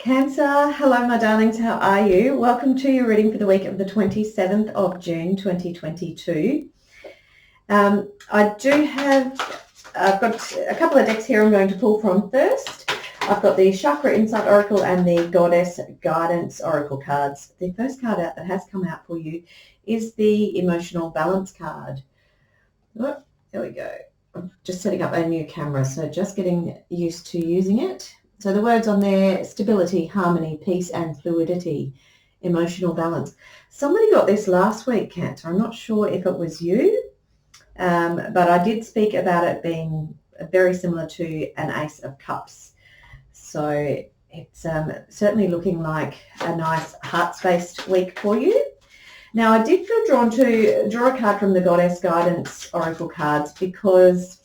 Cancer, hello my darlings, how are you? Welcome to your reading for the week of the 27th of June 2022. I've got a couple of decks here I'm going to pull from first. I've got the Chakra Insight Oracle and the Goddess Guidance Oracle cards. The first card out that has come out for you is the Emotional Balance card. Oh, there we go. I'm just setting up a new camera, so just getting used to using it. So the words on there: stability, harmony, peace and fluidity, emotional balance. Somebody got this last week, Cancer. I'm not sure if it was you, but I did speak about it being very similar to an Ace of Cups. So it's certainly looking like a nice heart-spaced week for you. Now, I did feel drawn to draw a card from the Goddess Guidance Oracle cards because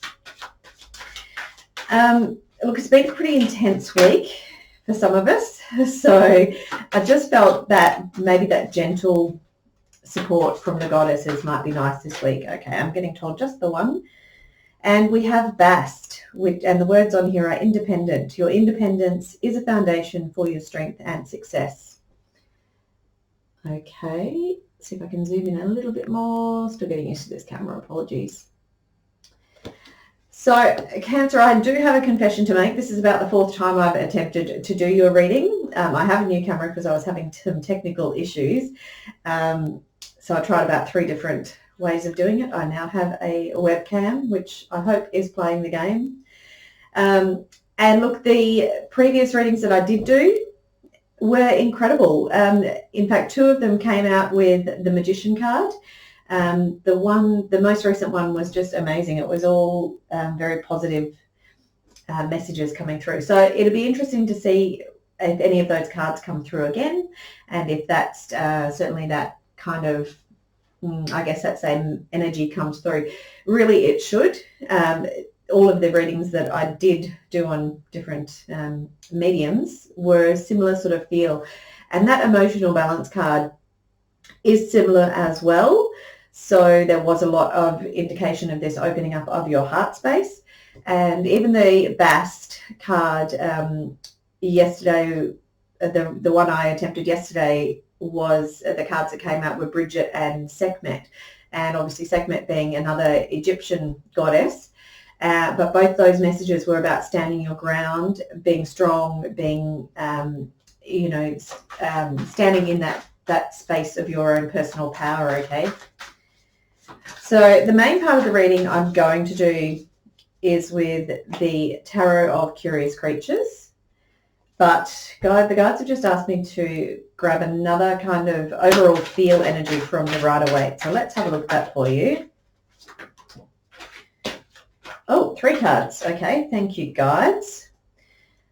look, it's been a pretty intense week for some of us. So I just felt that maybe that gentle support from the goddesses might be nice this week. Okay, I'm getting told just the one. And we have Bast, and the words on here are independent. Your independence is a foundation for your strength and success. Okay, see if I can zoom in a little bit more. Still getting used to this camera, apologies. So, Cancer, I do have a confession to make. This is about the fourth time I've attempted to do your reading. I have a new camera because I was having some technical issues. So I tried about 3 different ways of doing it. I now have a webcam, which I hope is playing the game. And look, the previous readings that I did do were incredible. In fact, 2 of them came out with the Magician card. The most recent one was just amazing. It was all very positive messages coming through. So it'll be interesting to see if any of those cards come through again, and if that's certainly that kind of, I guess that same energy comes through. Really, it should. All of the readings that I did do on different mediums were similar sort of feel. And that Emotional Balance card is similar as well. So there was a lot of indication of this opening up of your heart space. And even the Bast card yesterday, the one I attempted yesterday, was the cards that came out were Bridget and Sekhmet. And obviously Sekhmet being another Egyptian goddess. But both those messages were about standing your ground, being strong, being, standing in that space of your own personal power, okay? So the main part of the reading I'm going to do is with the Tarot of Curious Creatures. But the guides have just asked me to grab another kind of overall feel energy from the Rider-Waite. So let's have a look at that for you. Oh, 3 cards. Okay, thank you, guides.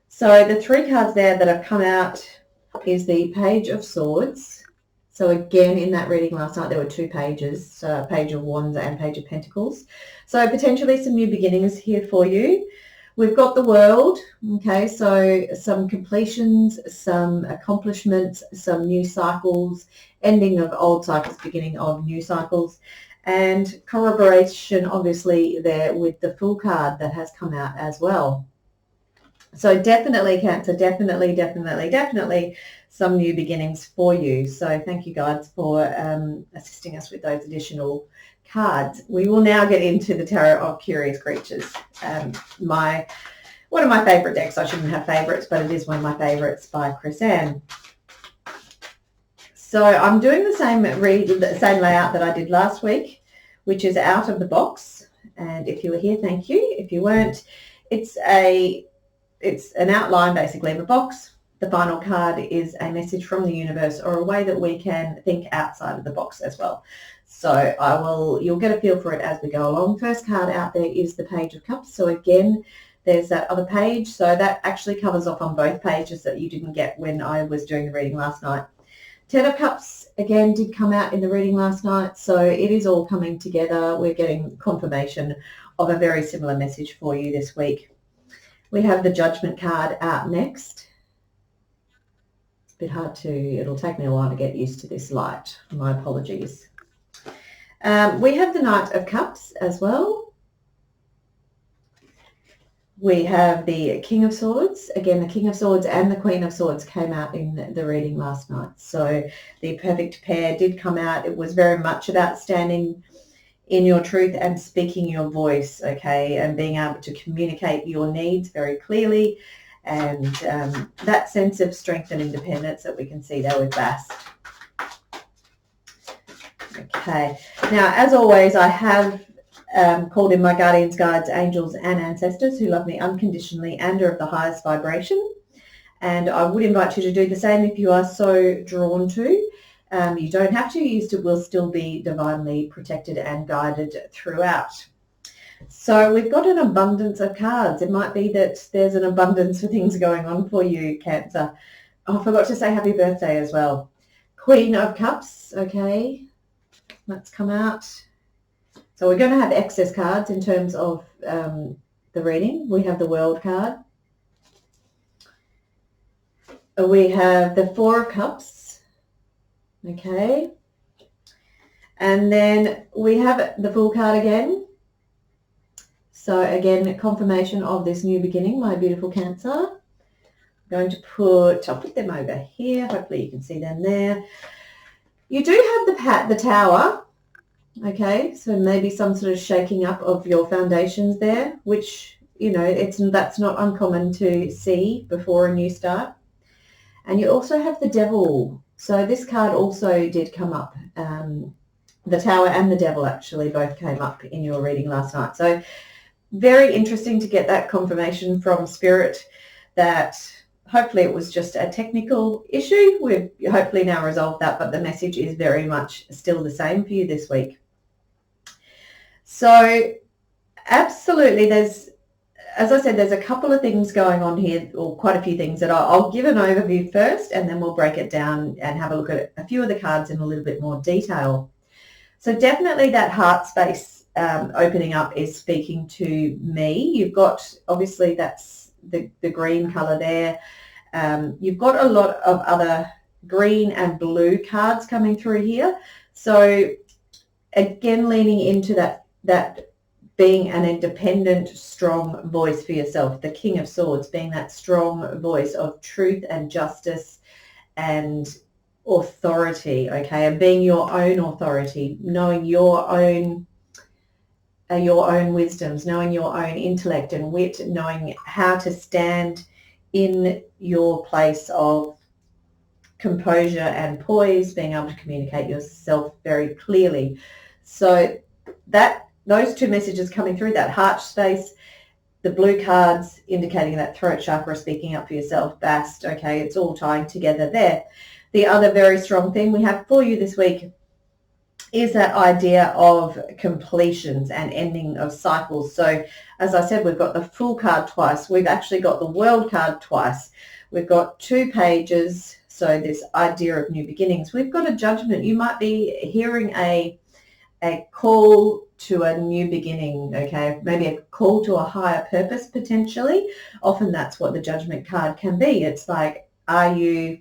So the 3 cards there that have come out is the Page of Swords. So again, in that reading last night, there were 2 pages, Page of Wands and Page of Pentacles. So potentially some new beginnings here for you. We've got the World, okay, so some completions, some accomplishments, some new cycles, ending of old cycles, beginning of new cycles, and corroboration obviously there with the Fool card that has come out as well. So definitely, Cancer, definitely some new beginnings for you. So thank you, guides, for assisting us with those additional cards. We will now get into the Tarot of Curious Creatures. One of my favourite decks. I shouldn't have favourites, but it is one of my favourites by Chris-Anne. So I'm doing the same layout that I did last week, which is out of the box. And if you were here, thank you. If you weren't, it's an outline basically of a box. The final card is a message from the universe, or a way that we can think outside of the box as well. So you'll get a feel for it as we go along. First card out there is the Page of Cups. So again, there's that other page. So that actually covers off on both pages that you didn't get when I was doing the reading last night. 10 of Cups, again, did come out in the reading last night. So it is all coming together. We're getting confirmation of a very similar message for you this week. We have the Judgment card out next. It's a bit hard it'll take me a while to get used to this light. My apologies. We have the Knight of Cups as well. We have the King of Swords. Again, the King of Swords and the Queen of Swords came out in the reading last night. So the perfect pair did come out. It was very much about standing in your truth and speaking your voice, okay, and being able to communicate your needs very clearly, and that sense of strength and independence that we can see there with Bast. Okay, now as always, I have called in my guardians, guides, angels and ancestors who love me unconditionally and are of the highest vibration, and I would invite you to do the same if you are so drawn to. You don't have to, you will still be divinely protected and guided throughout. So we've got an abundance of cards. It might be that there's an abundance of things going on for you, Cancer. Oh, I forgot to say happy birthday as well. Queen of Cups, okay, let's come out. So we're going to have excess cards in terms of the reading. We have the World card. We have the Four of Cups, okay. And then we have the Fool card again. So again, confirmation of this new beginning, my beautiful Cancer. I'm going to I'll put them over here. Hopefully you can see them there. You do have the Tower. Okay, so maybe some sort of shaking up of your foundations there, which, you know, that's not uncommon to see before a new start. And you also have the Devil. So this card also did come up. The Tower and the Devil actually both came up in your reading last night. So very interesting to get that confirmation from Spirit that hopefully it was just a technical issue. We've hopefully now resolved that, but the message is very much still the same for you this week. So absolutely, as I said, there's a couple of things going on here, or quite a few things that I'll give an overview first, and then we'll break it down and have a look at a few of the cards in a little bit more detail. So definitely that heart space opening up is speaking to me. You've got, obviously that's the green color there. You've got a lot of other green and blue cards coming through here. So again, leaning into that being an independent, strong voice for yourself. The King of Swords being that strong voice of truth and justice and authority, okay, and being your own authority, knowing your own wisdoms, knowing your own intellect and wit, knowing how to stand in your place of composure and poise, being able to communicate yourself very clearly. So those two messages coming through, that heart space, the blue cards indicating that throat chakra, speaking up for yourself, Bast, okay, it's all tying together there. The other very strong thing we have for you this week is that idea of completions and ending of cycles. So as I said, we've got the Fool card twice. We've actually got the World card twice. We've got 2 pages. So this idea of new beginnings. We've got a Judgment. You might be hearing a call to a new beginning, okay, maybe a call to a higher purpose potentially. Often that's what the Judgment card can be. It's like, are you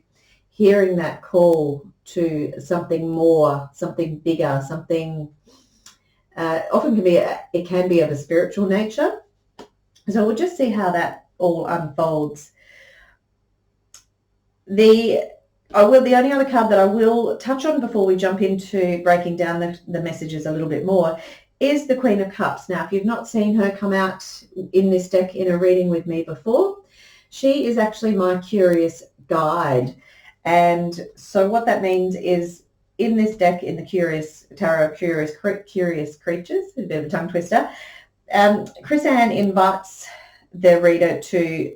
hearing that call to something more, something bigger, something often it can be of a spiritual nature. So we'll just see how that all unfolds. The only other card that I will touch on before we jump into breaking down the messages a little bit more is the Queen of Cups. Now, if you've not seen her come out in this deck in a reading with me before, she is actually my curious guide. And so what that means is in this deck, in the Curious Tarot of Curious Creatures, a bit of a tongue twister, Chris-Anne invites the reader to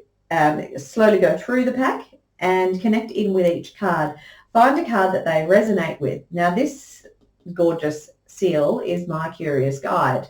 slowly go through the pack and connect in with each card. Find a card that they resonate with. Now, this gorgeous seal is my curious guide.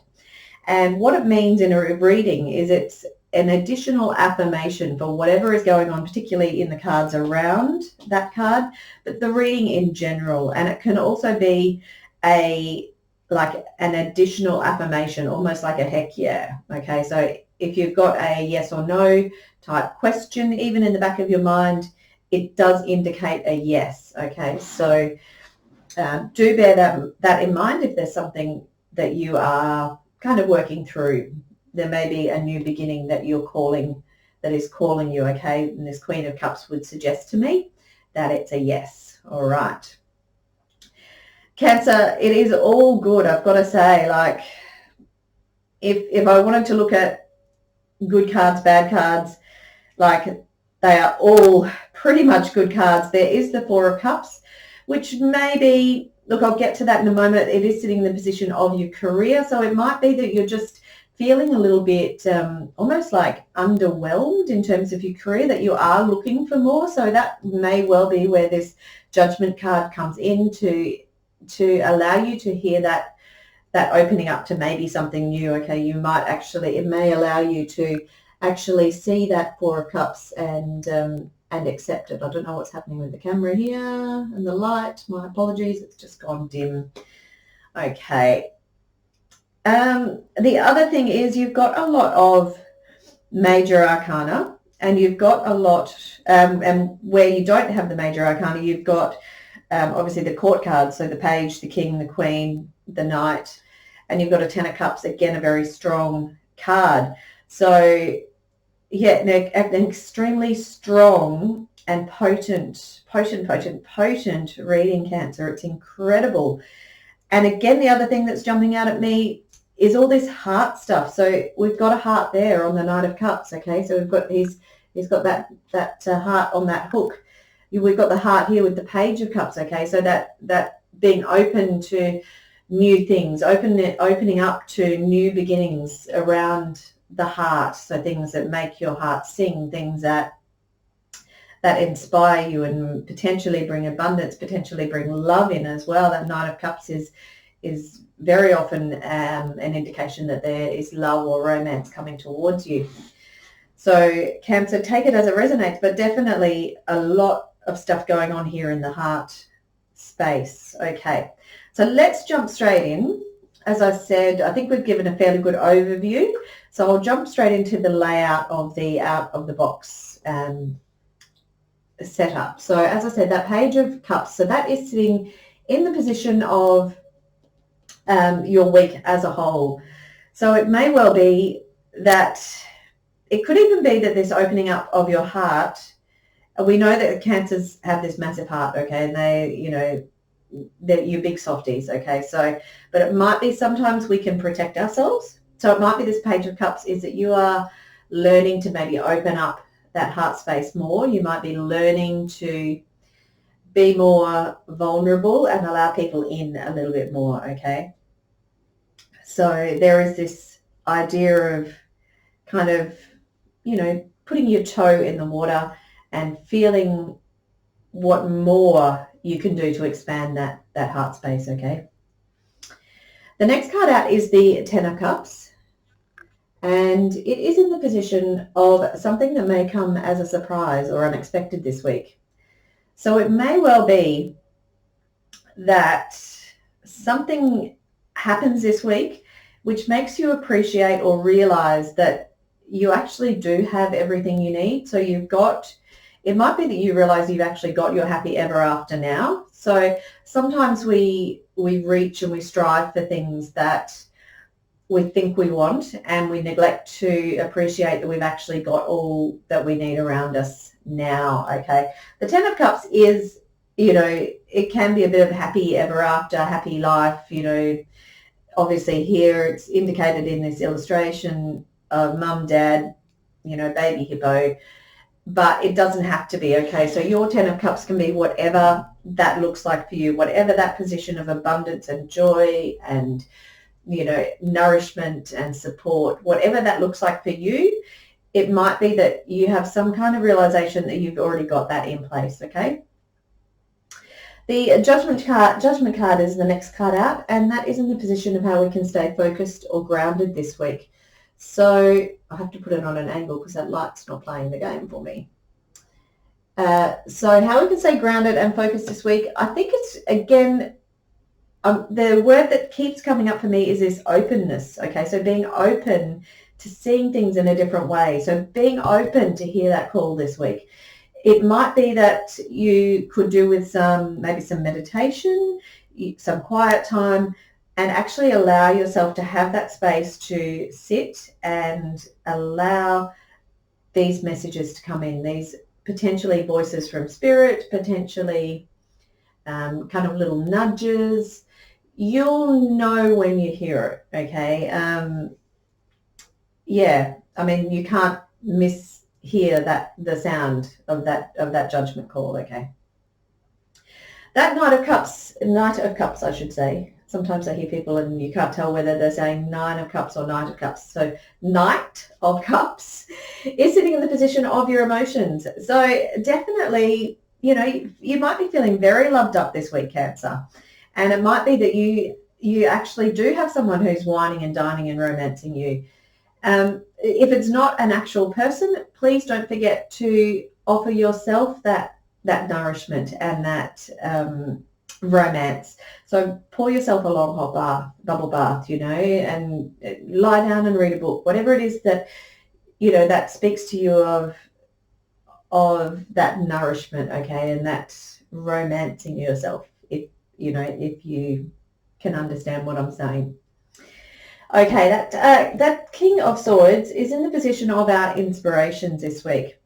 And what it means in a reading is it's an additional affirmation for whatever is going on, particularly in the cards around that card, but the reading in general. And it can also be like an additional affirmation, almost like a heck yeah. Okay, so if you've got a yes or no type question, even in the back of your mind, it does indicate a yes. Okay, so do bear that in mind if there's something that you are kind of working through there may be a new beginning that that is calling you, okay? And this Queen of Cups would suggest to me that it's a yes. All right. Cancer, it is all good. I've got to say, like, if I wanted to look at good cards, bad cards, like, they are all pretty much good cards. There is the Four of Cups, which may be, look, I'll get to that in a moment. It is sitting in the position of your career. So it might be that you're just feeling a little bit almost like underwhelmed in terms of your career, that you are looking for more. So that may well be where this Judgment card comes in to allow you to hear that opening up to maybe something new. Okay, you might actually, it may allow you to actually see that Four of Cups and accept it. I don't know what's happening with the camera here and the light. My apologies, it's just gone dim. Okay. The other thing is you've got a lot of major arcana, and you've got a lot, and where you don't have the major arcana, you've got obviously the court cards, so the page, the king, the queen, the knight, and you've got a Ten of Cups, again, a very strong card. So yeah, an extremely strong and potent reading, Cancer. It's incredible. And again, the other thing that's jumping out at me is all this heart stuff. So we've got a heart there on the Knight of Cups, okay? So we've got, he's got that heart on that hook. We've got the heart here with the Page of Cups, okay? So that being open to new things, opening up to new beginnings around the heart. So things that make your heart sing, things that inspire you and potentially bring abundance, potentially bring love in as well. That Knight of Cups is very often an indication that there is love or romance coming towards you. So Cancer, take it as it resonates, but definitely a lot of stuff going on here in the heart space. Okay, so let's jump straight in. As I said, I think we've given a fairly good overview. So I'll jump straight into the layout of the out of the box setup. So as I said, that Page of Cups, so that is sitting in the position of your week as a whole. So it may well be that, it could even be that this opening up of your heart, we know that Cancers have this massive heart, okay, and they, you know, they're you big softies, okay, so, but it might be sometimes we can protect ourselves. So it might be this Page of Cups is that you are learning to maybe open up that heart space more. You might be learning to be more vulnerable and allow people in a little bit more, okay? So there is this idea of kind of, you know, putting your toe in the water and feeling what more you can do to expand that heart space, okay? The next card out is the Ten of Cups, and it is in the position of something that may come as a surprise or unexpected this week. So it may well be that something happens this week which makes you appreciate or realize that you actually do have everything you need. So you've got, it might be that you realize you've actually got your happy ever after now. So sometimes we reach and we strive for things that we think we want, and we neglect to appreciate that we've actually got all that we need around us now, okay? The Ten of Cups is, you know, it can be a bit of happy ever after, happy life, you know. Obviously here it's indicated in this illustration of mum, dad, you know, baby hippo, but it doesn't have to be, okay? So your Ten of Cups can be whatever that looks like for you, whatever that position of abundance and joy and, you know, nourishment and support, whatever that looks like for you. It might be that you have some kind of realization that you've already got that in place, okay? The Judgment card is the next card out, and that is in the position of how we can stay focused or grounded this week. So I have to put it on an angle because that light's not playing the game for me. So how we can stay grounded and focused this week, I think it's, again, the word that keeps coming up for me is this openness, okay? So being open to seeing things in a different way. So being open to hear that call this week. It might be that you could do with maybe some meditation, some quiet time, and actually allow yourself to have that space to sit and allow these messages to come in, these potentially voices from spirit, potentially kind of little nudges. You'll know when you hear it, okay? Yeah, I mean, you can't mishear that, the sound of that judgment call, okay? That Knight of Cups, I should say. Sometimes I hear people and you can't tell whether they're saying Nine of Cups or Knight of Cups. So Knight of Cups is sitting in the position of your emotions. So definitely, you know, you might be feeling very loved up this week, Cancer. And it might be that you actually do have someone who's whining and dining and romancing you. If it's not an actual person, please don't forget to offer yourself that nourishment and that romance. So pour yourself a long hot bubble bath, you know, and lie down and read a book, whatever it is that, you know, that speaks to you of that nourishment, okay, and that romancing yourself, if you can understand what I'm saying. Okay, that King of Swords is in the position of our inspirations this week.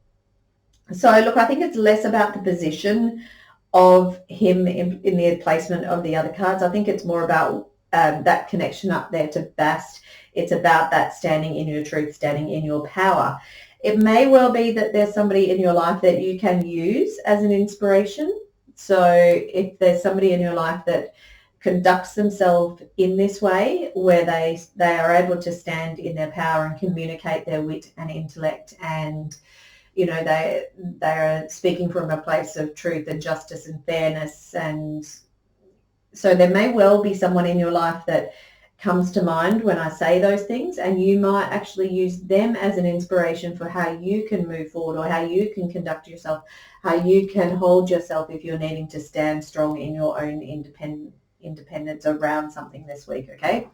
So look, I think it's less about the position of him in the placement of the other cards. I think it's more about that connection up there to Bast. It's about that standing in your truth, standing in your power. It may well be that there's somebody in your life that you can use as an inspiration. So if there's somebody in your life that conducts themselves in this way, where they are able to stand in their power and communicate their wit and intellect, and you know, they are speaking from a place of truth and justice and fairness. And so there may well be someone in your life that comes to mind when I say those things, and you might actually use them as an inspiration for how you can move forward, or how you can conduct yourself, how you can hold yourself if you're needing to stand strong in your own independence around something this week, okay?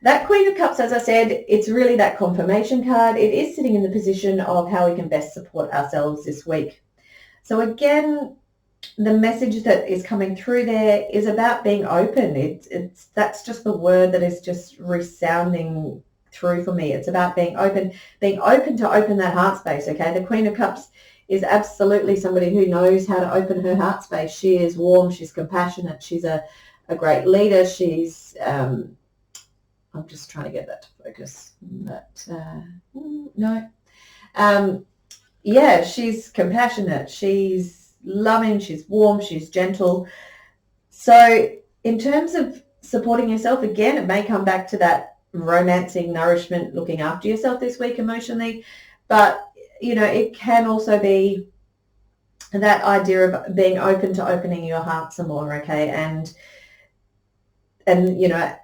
That Queen of Cups, as I said, it's really that confirmation card. It is sitting in the position of how we can best support ourselves this week. So again, the message that is coming through there is about being open. That's just the word that is just resounding through for me. It's about being open to open that heart space, okay? The Queen of Cups is absolutely somebody who knows how to open her heart space. She is warm, she's compassionate, she's a great leader, she's I'm just trying to get that to focus. Yeah, she's compassionate, she's loving, she's warm, she's gentle. So in terms of supporting yourself, again, it may come back to that romancing, nourishment, looking after yourself this week emotionally. But, you know, it can also be that idea of being open to opening your heart some more, okay? And you know,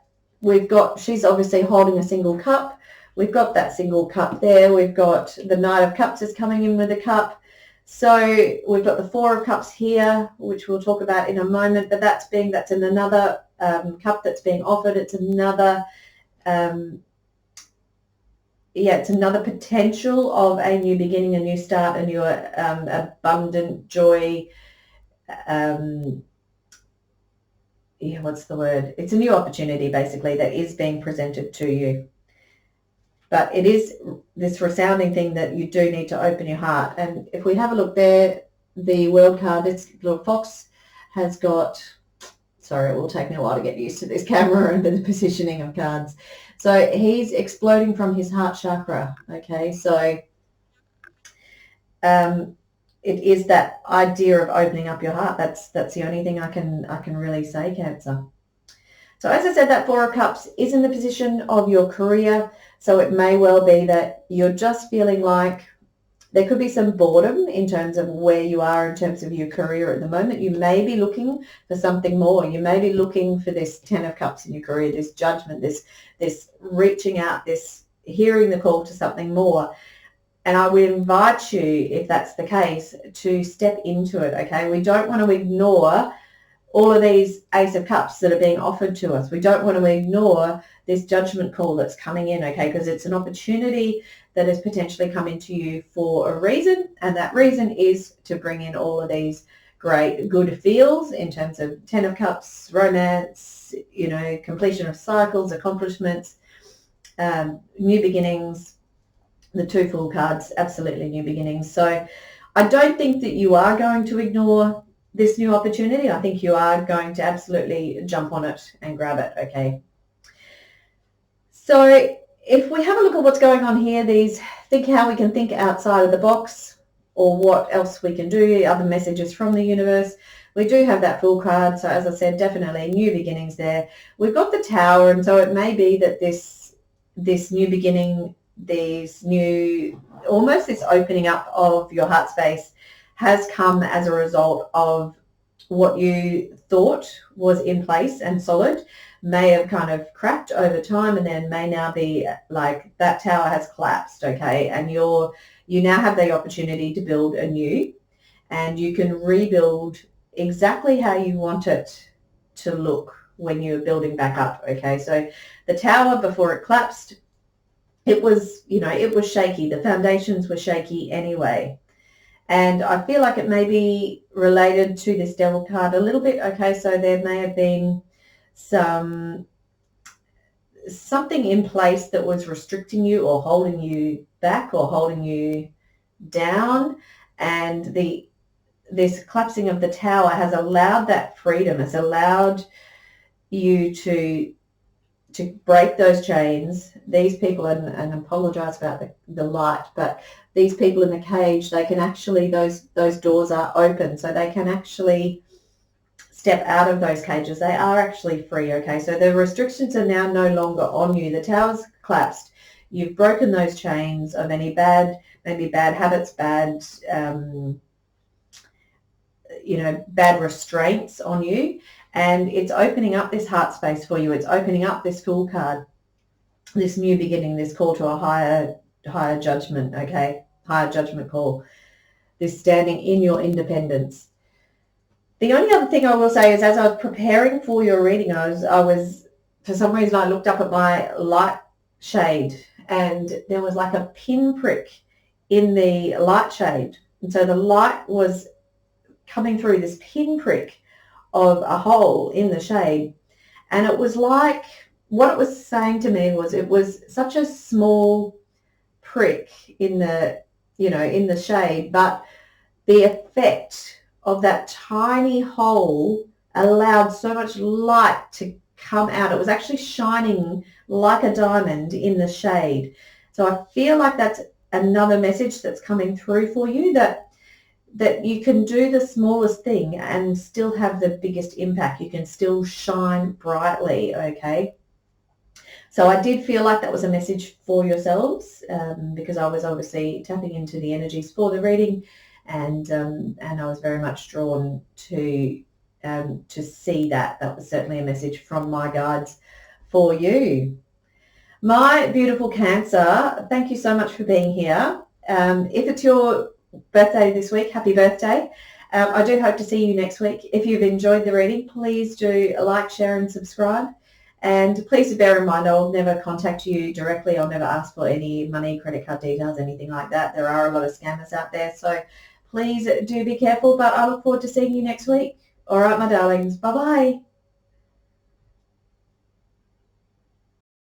she's obviously holding a single cup. We've got that single cup there. We've got the Knight of Cups is coming in with a cup. So we've got the Four of Cups here, which we'll talk about in a moment, but that's in another cup that's being offered. It's another, it's another potential of a new beginning, a new start, a new abundant joy. What's the word? It's a new opportunity, basically, that is being presented to you. But it is this resounding thing that you do need to open your heart. And if we have a look there, the World card, this little fox has got, sorry, it will take me a while to get used to this camera and the positioning of cards. So he's exploding from his heart chakra, okay? So it is that idea of opening up your heart. That's the only thing I can really say, Cancer. So as I said, that Four of Cups is in the position of your career. So it may well be that you're just feeling like there could be some boredom in terms of where you are in terms of your career at the moment. You may be looking for something more. You may be looking for this Ten of Cups in your career, this judgment, this reaching out, this hearing the call to something more. And I would invite you, if that's the case, to step into it, okay? We don't want to ignore all of these Ace of Cups that are being offered to us. We don't want to ignore this judgment call that's coming in, okay? Because it's an opportunity that has potentially come into you for a reason, and that reason is to bring in all of these great good feels in terms of Ten of Cups, romance, completion of cycles, accomplishments, new beginnings. The 2 Fool cards, absolutely new beginnings. So I don't think that you are going to ignore this new opportunity. I think you are going to absolutely jump on it and grab it, okay? So if we have a look at what's going on here, think how we can think outside of the box or what else we can do, other messages from the universe. We do have that Fool card. So as I said, definitely new beginnings there. We've got the Tower, and so it may be that this new beginning, almost this opening up of your heart space has come as a result of what you thought was in place and solid may have kind of cracked over time, and then may now be like that tower has collapsed, okay, and you now have the opportunity to build anew, and you can rebuild exactly how you want it to look when you're building back up, okay? So the tower, before it collapsed, it was shaky. The foundations were shaky anyway. And I feel like it may be related to this Devil card a little bit, okay? So there may have been something in place that was restricting you or holding you back or holding you down, and this collapsing of the tower has allowed that freedom. It's allowed you to break those chains. These people, and apologize about the light, but these people in the cage, they can actually, those doors are open, so they can actually step out of those cages. They are actually free, okay? So the restrictions are now no longer on you. The tower's collapsed. You've broken those chains of any bad habits, bad restraints on you, and it's opening up this heart space for you. It's opening up this Fool card, this new beginning, this call to a higher judgment, okay? Higher judgment call, this standing in your independence. The only other thing I will say is, as I was preparing for your reading, I was for some reason I looked up at my light shade, and there was like a pinprick in the light shade, and so the light was coming through this pinprick of a hole in the shade, and it was like, what it was saying to me was, it was such a small prick in the shade, but the effect of that tiny hole allowed so much light to come out. It was actually shining like a diamond in the shade. So I feel like that's another message that's coming through for you, that you can do the smallest thing and still have the biggest impact. You can still shine brightly, okay? So I did feel like that was a message for yourselves, because I was obviously tapping into the energies for the reading, and I was very much drawn to see that. That was certainly a message from my guides for you. My beautiful Cancer, thank you so much for being here. If it's your birthday this week, happy birthday. I do hope to see you next week. If you've enjoyed the reading, please do like, share and subscribe. And please bear in mind, I'll never contact you directly. I'll never ask for any money, credit card details, anything like that. There are a lot of scammers out there, so please do be careful. But I look forward to seeing you next week. All right, my darlings. Bye-bye.